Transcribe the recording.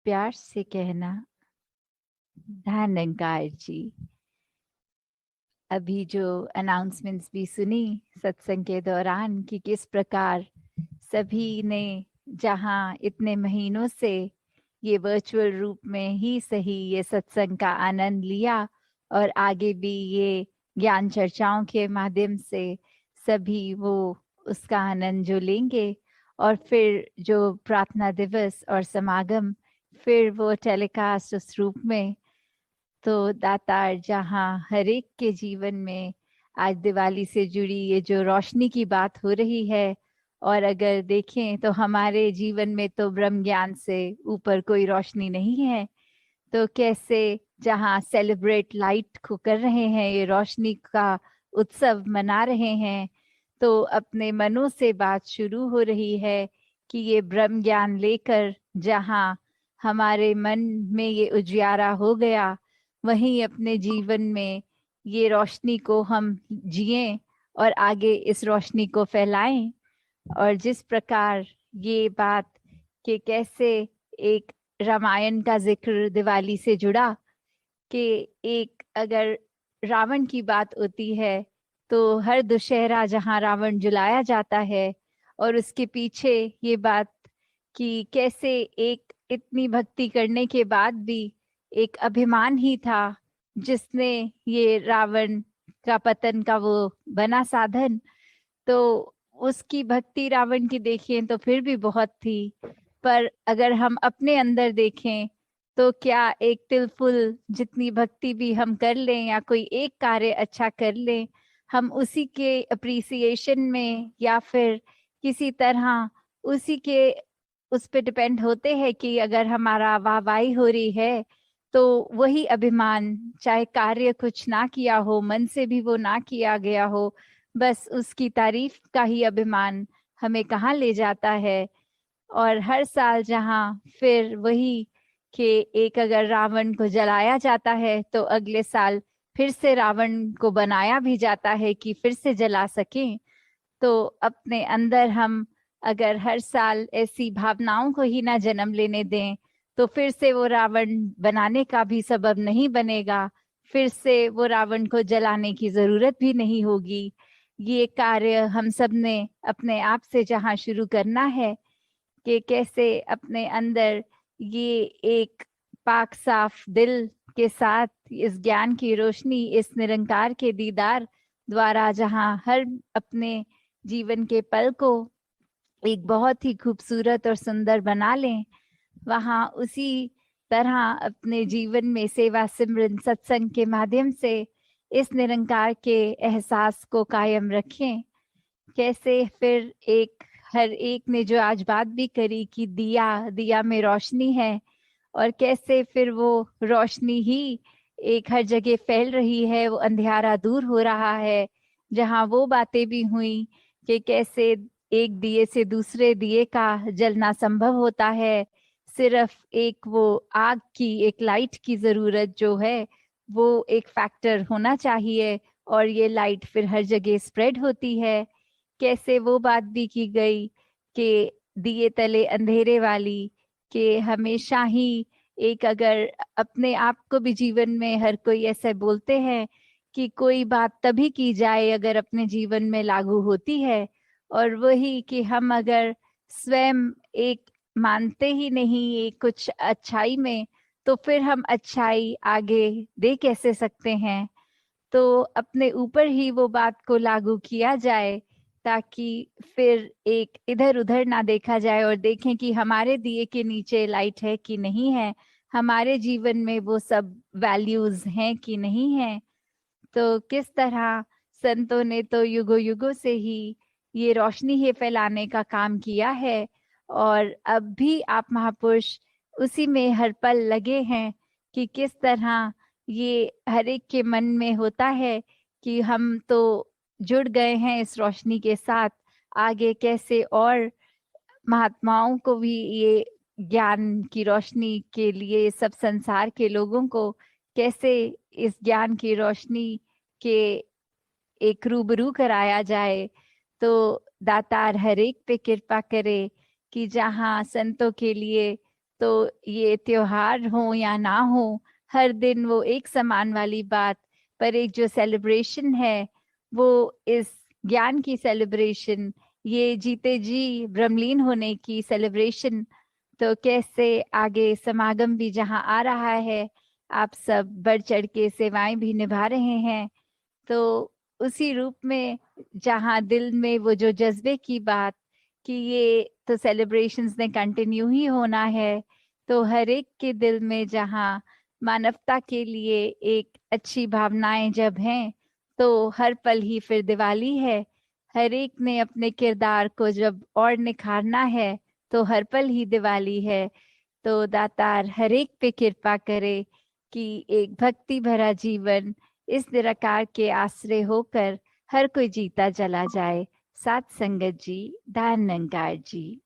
प्यार से कहना, धन्यकार जी। अभी जो अनाउंसमेंट्स भी सुनी सत्संग के दौरान कि किस प्रकार सभी ने जहां इतने महीनों से ये वर्चुअल रूप में ही सही ये सत्संग का आनंद लिया और आगे भी ये ज्ञान चर्चाओं के माध्यम से सभी वो उसका आनंद जो लेंगे और फिर जो प्रार्थना दिवस और समागम फिर वो टेलीकास्ट उस रूप में। तो दातार जहाँ हर एक के जीवन में आज दिवाली से जुड़ी ये जो रोशनी की बात हो रही है, और अगर देखें तो हमारे जीवन में तो ब्रह्म ज्ञान से ऊपर कोई रोशनी नहीं है, तो कैसे जहाँ सेलिब्रेट लाइट को कर रहे हैं, ये रोशनी का उत्सव मना रहे हैं, तो अपने मनों से बात शुरू हो रही है कि ये ब्रह्म ज्ञान लेकर जहाँ हमारे मन में ये उजियारा हो गया, वहीं अपने जीवन में ये रोशनी को हम जिएं और आगे इस रोशनी को फैलाएं। और जिस प्रकार ये बात कि कैसे एक रामायण का जिक्र दिवाली से जुड़ा कि एक अगर रावण की बात होती है तो हर दुशहरा जहाँ रावण जलाया जाता है, और उसके पीछे ये बात कि कैसे एक इतनी भक्ति करने के बाद भी एक अभिमान ही था जिसने ये रावण का पतन का वो बना साधन। तो उसकी भक्ति रावण की देखें तो फिर भी बहुत थी, पर अगर हम अपने अंदर देखें तो क्या एक तिलफुल जितनी भक्ति भी हम कर लें या कोई एक कार्य अच्छा कर लें, हम उसी के अप्रिसिएशन में या फिर किसी तरह उसी के उस पे डिपेंड होते हैं कि अगर हमारा वाहवाही हो रही है तो वही अभिमान, चाहे कार्य कुछ ना किया हो, मन से भी वो ना किया गया हो, बस उसकी तारीफ का ही अभिमान हमें कहाँ ले जाता है। और हर साल जहाँ फिर वही कि एक अगर रावण को जलाया जाता है तो अगले साल फिर से रावण को बनाया भी जाता है कि फिर से जला सकें। तो अपने अंदर हम अगर हर साल ऐसी भावनाओं को ही ना जन्म लेने दें तो फिर से वो रावण बनाने का भी सबब नहीं बनेगा, फिर से वो रावण को जलाने की जरूरत भी नहीं होगी। ये कार्य हम सब ने अपने आप से जहाँ शुरू करना है कि कैसे अपने अंदर ये एक पाक साफ दिल के साथ इस ज्ञान की रोशनी, इस निरंकार के दीदार द्वारा जहाँ हर अपने जीवन के पल को एक बहुत ही खूबसूरत और सुंदर बना लें, वहाँ उसी तरह अपने जीवन में सेवा सिमरन सत्संग के माध्यम से इस निरंकार के एहसास को कायम रखें। कैसे फिर एक हर एक ने जो आज बात भी करी कि दिया दिया में रोशनी है, और कैसे फिर वो रोशनी ही एक हर जगह फैल रही है, वो अंधियारा दूर हो रहा है। जहाँ वो बातें भी हुई कि कैसे एक दिए से दूसरे दिए का जलना संभव होता है, सिर्फ एक वो आग की एक लाइट की जरूरत जो है वो एक फैक्टर होना चाहिए, और ये लाइट फिर हर जगह स्प्रेड होती है। कैसे वो बात भी की गई कि दिए तले अंधेरे वाली, कि हमेशा ही एक अगर अपने आप को भी जीवन में हर कोई ऐसे बोलते हैं कि कोई बात तभी की जाए अगर अपने जीवन में लागू होती है, और वही कि हम अगर स्वयं एक मानते ही नहीं ये कुछ अच्छाई में, तो फिर हम अच्छाई आगे दे कैसे सकते हैं। तो अपने ऊपर ही वो बात को लागू किया जाए ताकि फिर एक इधर उधर ना देखा जाए और देखें कि हमारे दिए के नीचे लाइट है कि नहीं है, हमारे जीवन में वो सब वैल्यूज हैं कि नहीं है। तो किस तरह संतों ने तो युगों युगों से ही ये रोशनी ही फैलाने का काम किया है, और अब भी आप महापुरुष उसी में हर पल लगे हैं कि किस तरह ये हर एक के मन में होता है कि हम तो जुड़ गए हैं इस रोशनी के साथ, आगे कैसे और महात्माओं को भी ये ज्ञान की रोशनी के लिए, सब संसार के लोगों को कैसे इस ज्ञान की रोशनी के एक रूबरू कराया जाए। तो दातार हर एक पे कृपा करे कि जहाँ संतों के लिए तो ये त्योहार हो या ना हो, हर दिन वो एक समान वाली बात, पर एक जो सेलिब्रेशन है वो इस ज्ञान की सेलिब्रेशन, ये जीते जी ब्रह्मलीन होने की सेलिब्रेशन। तो कैसे आगे समागम भी जहाँ आ रहा है, आप सब बढ़ चढ़ के सेवाएं भी निभा रहे हैं, तो उसी रूप में जहाँ दिल में वो जो जज्बे की बात कि ये तो सेलिब्रेशंस ने कंटिन्यू ही होना है, तो हर एक के दिल में जहाँ मानवता के लिए एक अच्छी भावनाएं जब हैं, तो हर पल ही फिर दिवाली है। हर एक ने अपने किरदार को जब और निखारना है, तो हर पल ही दिवाली है। तो दातार हर एक पे कृपा करे कि एक भक्ति भरा जीवन इस निराकार के आश्रय होकर हर कोई जीता चला जाए। सात संगत जी, दान निरंकार जी।